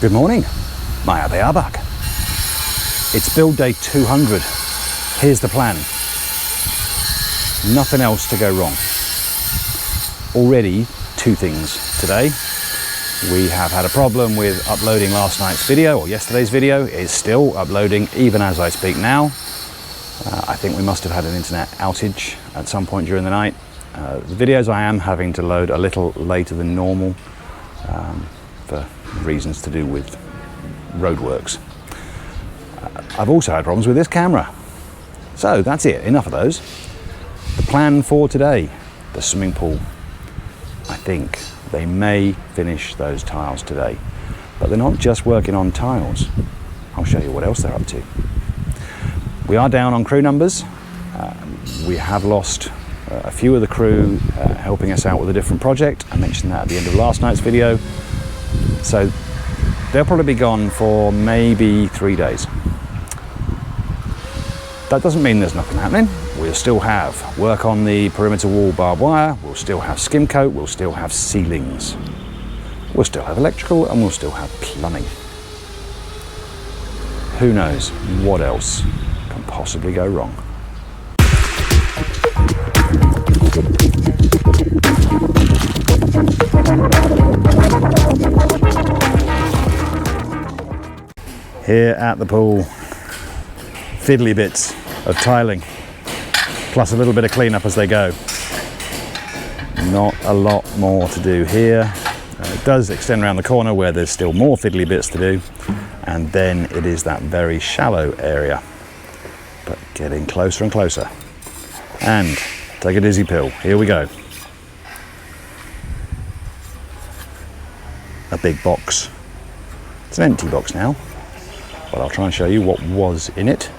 Good morning, Maya Bearbach. It's build day 200. Here's the plan. Nothing else to go wrong. Already two things today. We have had a problem with uploading last night's video, or yesterday's video. It's still uploading even as I speak now. I think we must have had an internet outage at some point during the night. The videos I am having to load a little later than normal for reasons to do with roadworks. I've also had problems with this camera. So that's it, enough of those. The plan for today, the swimming pool. I think they may finish those tiles today, but they're not just working on tiles. I'll show you what else they're up to. We are down on crew numbers. We have lost a few of the crew helping us out with a different project. I mentioned that at the end of last night's video. So they'll probably be gone for maybe 3 days. That doesn't mean there's nothing happening. We'll still have work on the perimeter wall barbed wire, we'll still have skim coat, we'll still have ceilings. We'll still have electrical, and we'll still have plumbing. Who knows what else can possibly go wrong. Here at the pool, fiddly bits of tiling, plus a little bit of cleanup as they go. Not a lot more to do here. It does extend around the corner where there's still more fiddly bits to do, and then it is that very shallow area, but getting closer and closer. And take a dizzy pill, here we go. A big box. It's an empty box now, but I'll try and show you what was in it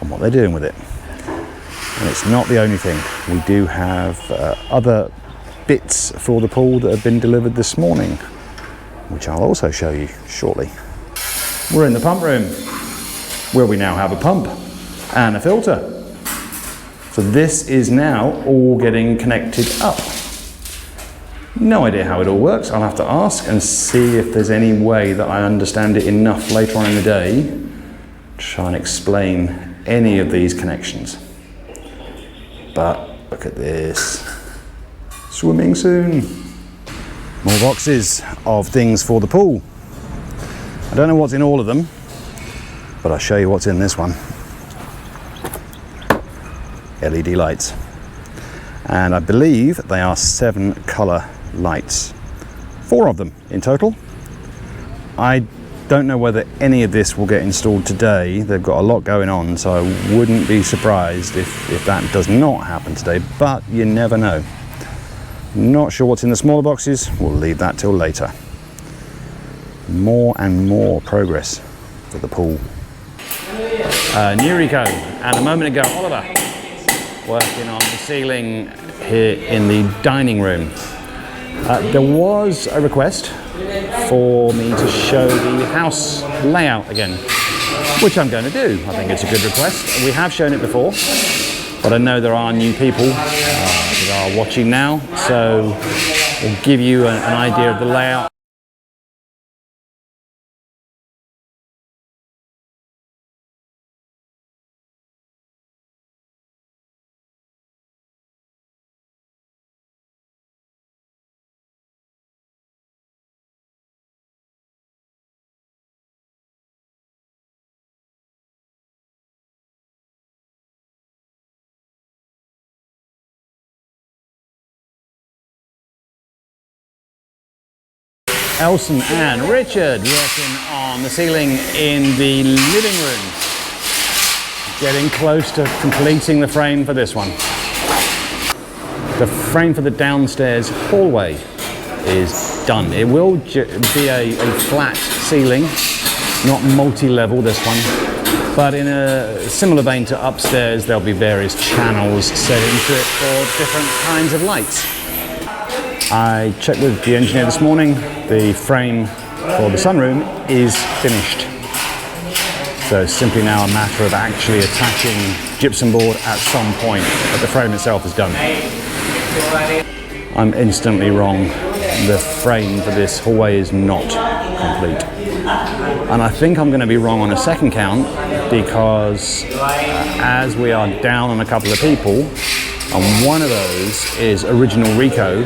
and what they're doing with it. And it's not the only thing. We do have other bits for the pool that have been delivered this morning, which I'll also show you shortly. We're in the pump room, where we now have a pump and a filter. So this is now all getting connected up. No idea how it all works. I'll have to ask and see if there's any way that I understand it enough later on in the day to try and explain any of these connections. But look at this. Swimming soon. More boxes of things for the pool. I don't know what's in all of them, but I'll show you what's in this one. LED lights. And I believe they are 7 colour lights. 4 of them in total. I don't know whether any of this will get installed today. They've got a lot going on, so I wouldn't be surprised if that does not happen today, but you never know. Not sure what's in the smaller boxes. We'll leave that till later. More and more progress for the pool. Nurico, and a moment ago, Oliver, working on the ceiling here in the dining room. There was a request for me to show the house layout again, which I'm going to do. I think it's a good request. We have shown it before, but I know there are new people that are watching now, so we'll give you an idea of the layout. Elson and Richard working on the ceiling in the living room. Getting close to completing the frame for this one. The frame for the downstairs hallway is done. It will be a flat ceiling, not multi-level this one, but in a similar vein to upstairs, there'll be various channels set into it for different kinds of lights. I checked with the engineer this morning. The frame for the sunroom is finished. So it's simply now a matter of actually attaching gypsum board at some point, but the frame itself is done. I'm instantly wrong. the frame for this hallway is not complete. And I think I'm going to be wrong on a second count, because as we are down on a couple of people, and one of those is original Rico,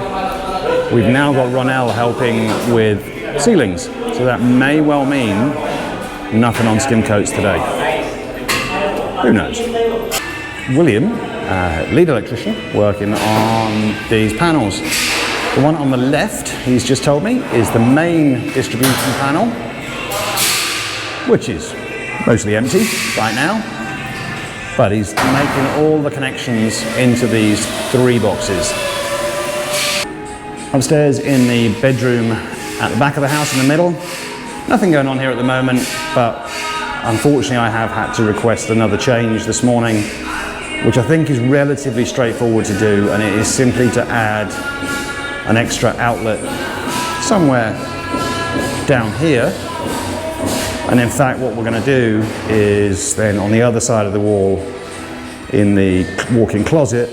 we've now got Ronell helping with ceilings. So that may well mean nothing on skim coats today. Who knows? William, lead electrician, working on these panels. The one on the left, he's just told me, is the main distribution panel, which is mostly empty right now, but he's making all the connections into these 3 boxes. Upstairs in the bedroom at the back of the house in the middle, nothing going on here at the moment, but unfortunately I have had to request another change this morning, which I think is relatively straightforward to do, and it is simply to add an extra outlet somewhere down here. And in fact, what we're going to do is then on the other side of the wall in the walk-in closet,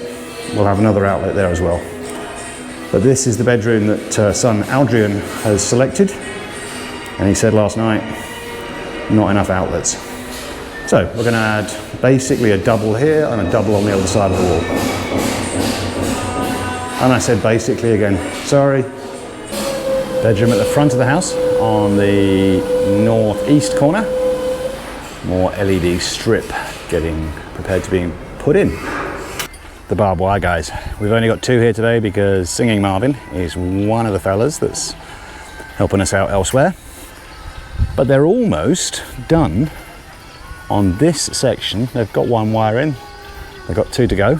we'll have another outlet there as well. But this is the bedroom that son Adrian has selected, and he said last night, not enough outlets. So we're going to add basically a double here and a double on the other side of the wall. And I said basically again, sorry. Bedroom at the front of the house on the northeast corner. More LED strip getting prepared to be put in. The barbed wire guys. We've only got 2 here today because Singing Marvin is one of the fellas that's helping us out elsewhere. But they're almost done on this section. They've got 1 wire in, they've got 2 to go.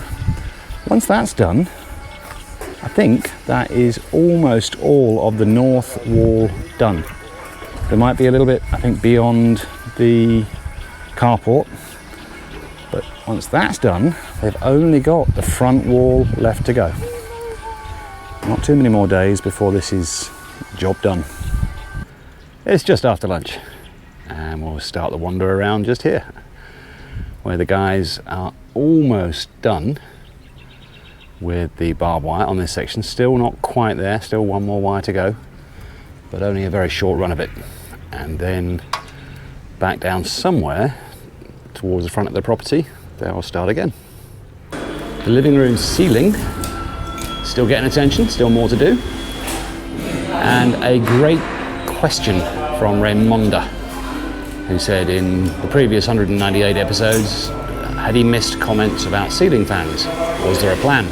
Once that's done, I think that is almost all of the north wall done. There might be a little bit, I think, beyond the carport, but once that's done, they've only got the front wall left to go. Not too many more days before this is job done. It's just after lunch, and we'll start the wander around just here, where the guys are almost done with the barbed wire on this section. Still not quite there, still 1 more wire to go, but only a very short run of it. And then back down somewhere towards the front of the property, they'll start again. The living room ceiling, still getting attention, still more to do. And a great question from Raimonda, who said in the previous 198 episodes, had he missed comments about ceiling fans? Was there a plan?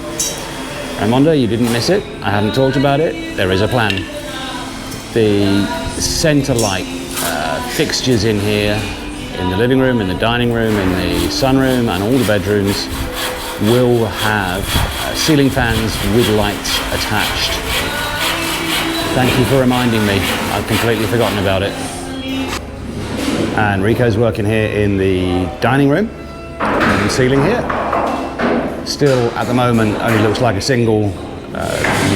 Raimonda, you didn't miss it. I haven't talked about it. There is a plan. The centre light fixtures in here, in the living room, in the dining room, in the sunroom, and all the bedrooms will have ceiling fans with lights attached. Thank you for reminding me. I'd completely forgotten about it. And Rico's working here in the dining room, and the ceiling here. Still, at the moment, only looks like a single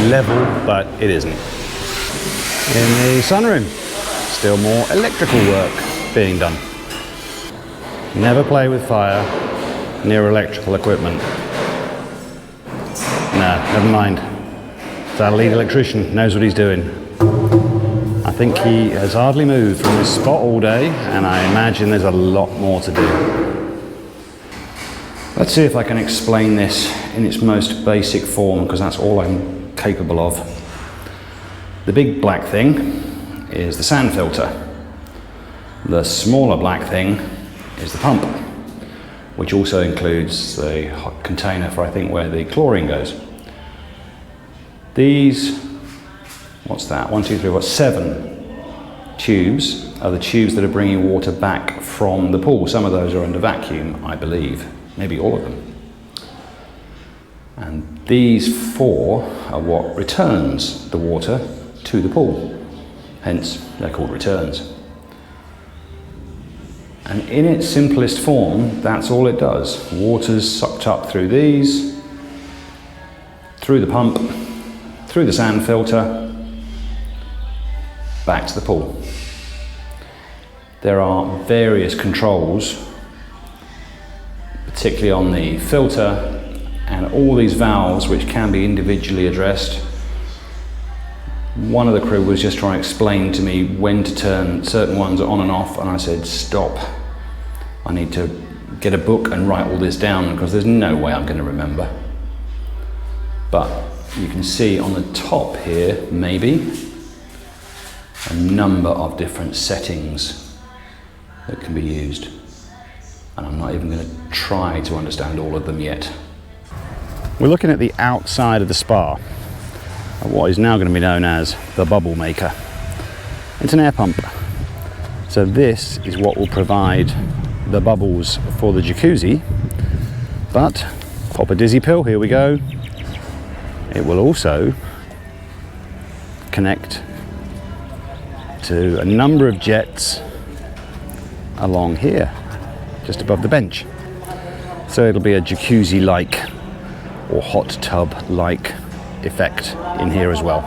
level, but it isn't. In the sunroom, still more electrical work being done. Never play with fire near electrical equipment. No, never mind. Our lead electrician knows what he's doing. I think he has hardly moved from this spot all day, and I imagine there's a lot more to do. Let's see if I can explain this in its most basic form, because that's all I'm capable of. The big black thing is the sand filter. The smaller black thing is the pump, which also includes the hot container for, I think, where the chlorine goes. These, what's that? 1, 2, 3, what? 7 tubes are the tubes that are bringing water back from the pool. Some of those are under vacuum, I believe. Maybe all of them. And these 4 are what returns the water to the pool. Hence, they're called returns. And in its simplest form, that's all it does. Water's sucked up through these, through the pump, through the sand filter, back to the pool. There are various controls, particularly on the filter, and all these valves which can be individually addressed. One of the crew was just trying to explain to me when to turn certain ones on and off, and I said, stop. I need to get a book and write all this down because there's no way I'm going to remember. But you can see on the top here, maybe, a number of different settings that can be used. And I'm not even going to try to understand all of them yet. We're looking at the outside of the spa, at what is now going to be known as the bubble maker. It's an air pump. So this is what will provide the bubbles for the jacuzzi, but pop a dizzy pill, here we go. It will also connect to a number of jets along here, just above the bench. So it'll be a jacuzzi-like or hot tub-like effect in here as well.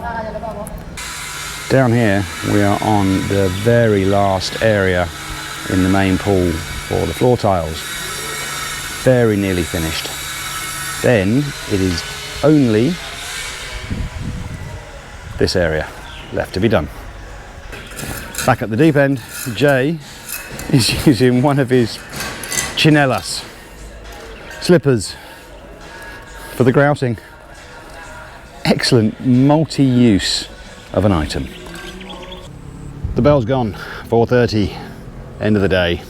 Down here we are on the very last area in the main pool for the floor tiles. Very nearly finished. Then it is only this area left to be done. Back at the deep end, Jay is using one of his chinelas, slippers, for the grouting. Excellent multi-use of an item. The bell's gone, 4:30, end of the day.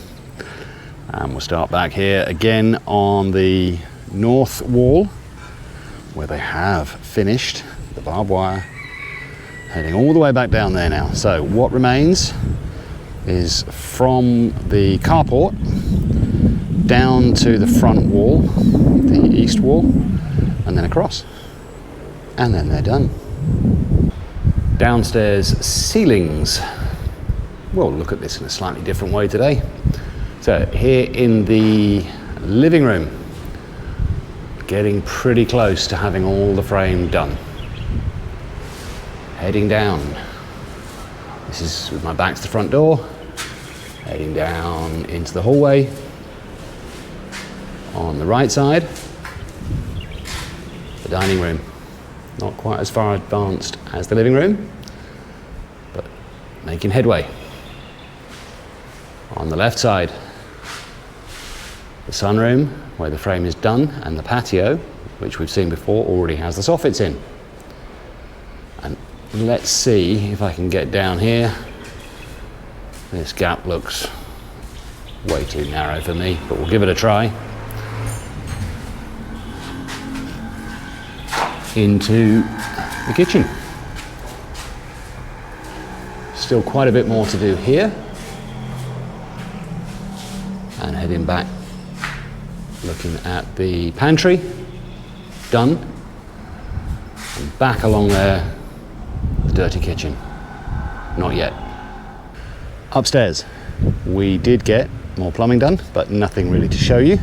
And we'll start back here again on the north wall where they have finished the barbed wire, heading all the way back down there now. So what remains is from the carport down to the front wall, the east wall, and then across. And then they're done. Downstairs ceilings. We'll look at this in a slightly different way today. So here in the living room, getting pretty close to having all the frame done. Heading down. This is with my back to the front door. Heading down into the hallway. On the right side, the dining room. Not quite as far advanced as the living room, but making headway. On the left side, the sunroom, where the frame is done, and the patio, which we've seen before, already has the soffits in. And let's see if I can get down here. This gap looks way too narrow for me, but we'll give it a try. Into the kitchen. Still quite a bit more to do here. And heading back, looking at the pantry, done. And back along there, the dirty kitchen, not yet. Upstairs, we did get more plumbing done, but nothing really to show you.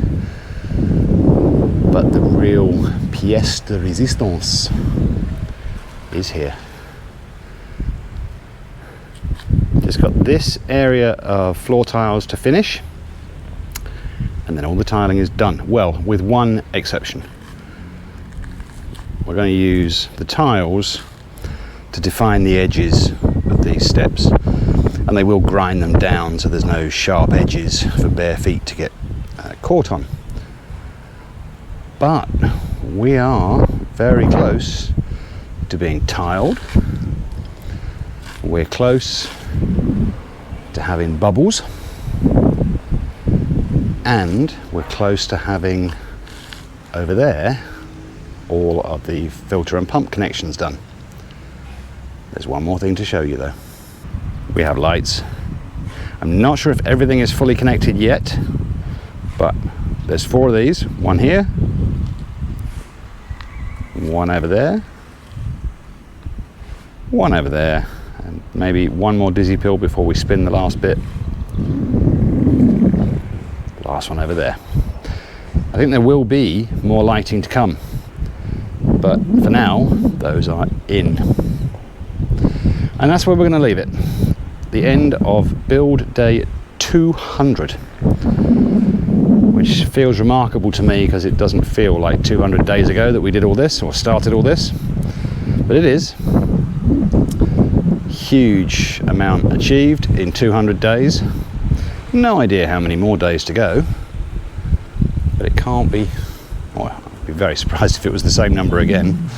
But the real pièce de résistance is here. Just got this area of floor tiles to finish, and then all the tiling is done. Well, with one exception. We're going to use the tiles to define the edges of these steps, and they will grind them down so there's no sharp edges for bare feet to get caught on. But we are very close to being tiled. We're close to having bubbles, and we're close to having over there all of the filter and pump connections done. There's one more thing to show you though. We have lights. I'm not sure if everything is fully connected yet, but there's 4 of these, one here, one over there, one over there, and maybe one more dizzy pill before we spin the last bit. Last one over there. I think there will be more lighting to come, but for now those are in. And that's where we're going to leave it. The end of build day 200, which feels remarkable to me because it doesn't feel like 200 days ago that we did all this or started all this, but it is. huge amount achieved in 200 days. No idea how many more days to go, but it can't be, well, I'd be very surprised if it was the same number again.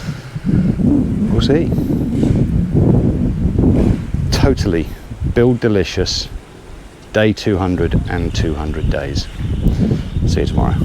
We'll see. Totally BuilDelicious, day 200 and 200 days. See you tomorrow.